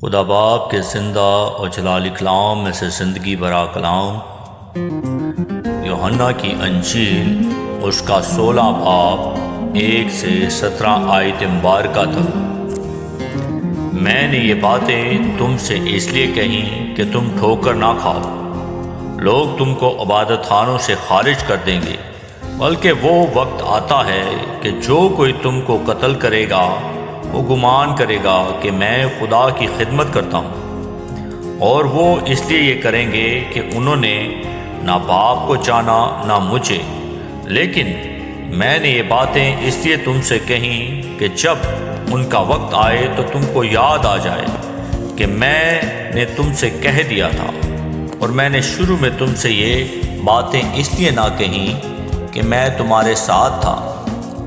خدا باپ کے زندہ اور جلال کلام میں سے زندگی بھرا کلام یوحنا کی انجیل اس کا 16 باب 1 سے 17 آیت مبارکہ تک۔ میں نے یہ باتیں تم سے اس لیے کہیں کہ تم ٹھوکر نہ کھاؤ۔ لوگ تم کو عبادت خانوں سے خارج کر دیں گے، بلکہ وہ وقت آتا ہے کہ جو کوئی تم کو قتل کرے گا وہ گمان کرے گا کہ میں خدا کی خدمت کرتا ہوں، اور وہ اس لیے یہ کریں گے کہ انہوں نے نہ باپ کو جانا نہ مجھے۔ لیکن میں نے یہ باتیں اس لیے تم سے کہیں کہ جب ان کا وقت آئے تو تم کو یاد آ جائے کہ میں نے تم سے کہہ دیا تھا، اور میں نے شروع میں تم سے یہ باتیں اس لیے نہ کہیں کہ میں تمہارے ساتھ تھا،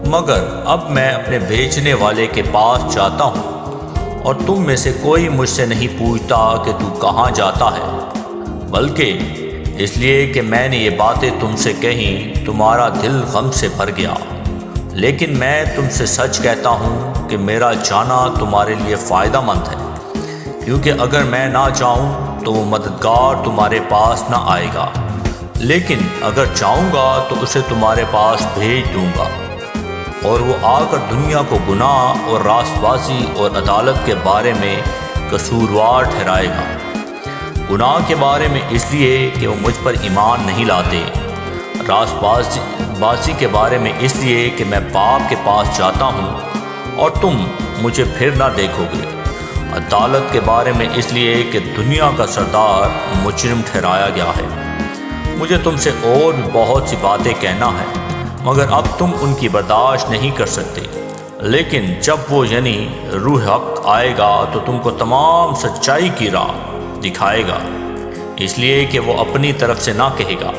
مگر اب میں اپنے بھیجنے والے کے پاس جاتا ہوں، اور تم میں سے کوئی مجھ سے نہیں پوچھتا کہ تو کہاں جاتا ہے، بلکہ اس لیے کہ میں نے یہ باتیں تم سے کہیں تمہارا دل غم سے بھر گیا۔ لیکن میں تم سے سچ کہتا ہوں کہ میرا جانا تمہارے لیے فائدہ مند ہے، کیونکہ اگر میں نہ جاؤں تو وہ مددگار تمہارے پاس نہ آئے گا، لیکن اگر جاؤں گا تو اسے تمہارے پاس بھیج دوں گا، اور وہ آ کر دنیا کو گناہ اور راست بازی اور عدالت کے بارے میں قصوروار ٹھہرائے گا۔ گناہ کے بارے میں اس لیے کہ وہ مجھ پر ایمان نہیں لاتے، راست بازی کے بارے میں اس لیے کہ میں باپ کے پاس جاتا ہوں اور تم مجھے پھر نہ دیکھو گے، عدالت کے بارے میں اس لیے کہ دنیا کا سردار مجرم ٹھہرایا گیا ہے۔ مجھے تم سے اور بھی بہت سی باتیں کہنا ہے، مگر اب تم ان کی برداشت نہیں کر سکتے۔ لیکن جب وہ یعنی روح حق آئے گا تو تم کو تمام سچائی کی راہ دکھائے گا، اس لیے کہ وہ اپنی طرف سے نہ کہے گا،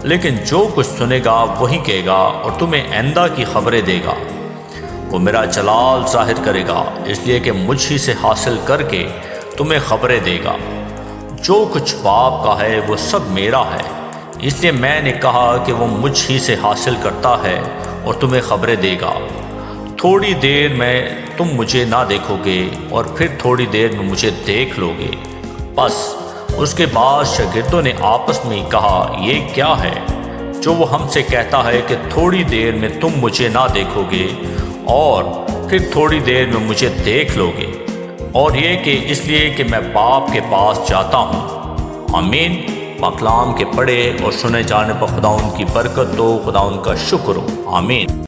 لیکن جو کچھ سنے گا وہی کہے گا اور تمہیں آئندہ کی خبریں دے گا۔ وہ میرا جلال ظاہر کرے گا، اس لیے کہ مجھ ہی سے حاصل کر کے تمہیں خبریں دے گا۔ جو کچھ باپ کا ہے وہ سب میرا ہے، اس لیے میں نے کہا کہ وہ مجھ ہی سے حاصل کرتا ہے اور تمہیں خبریں دے گا۔ تھوڑی دیر میں تم مجھے نہ دیکھو گے اور پھر تھوڑی دیر میں مجھے دیکھ لو گے۔ بس اس کے بعد شاگردوں نے آپس میں کہا، یہ کیا ہے جو وہ ہم سے کہتا ہے کہ تھوڑی دیر میں تم مجھے نہ دیکھو گے اور پھر تھوڑی دیر میں مجھے دیکھ لو گے، اور یہ کہ اس لیے کہ میں باپ کے پاس جاتا ہوں۔ آمین۔ کلام کے پڑھے اور سنے جانے پر خدا ان کی برکت دو، خدا ان کا شکر ہو۔ آمین۔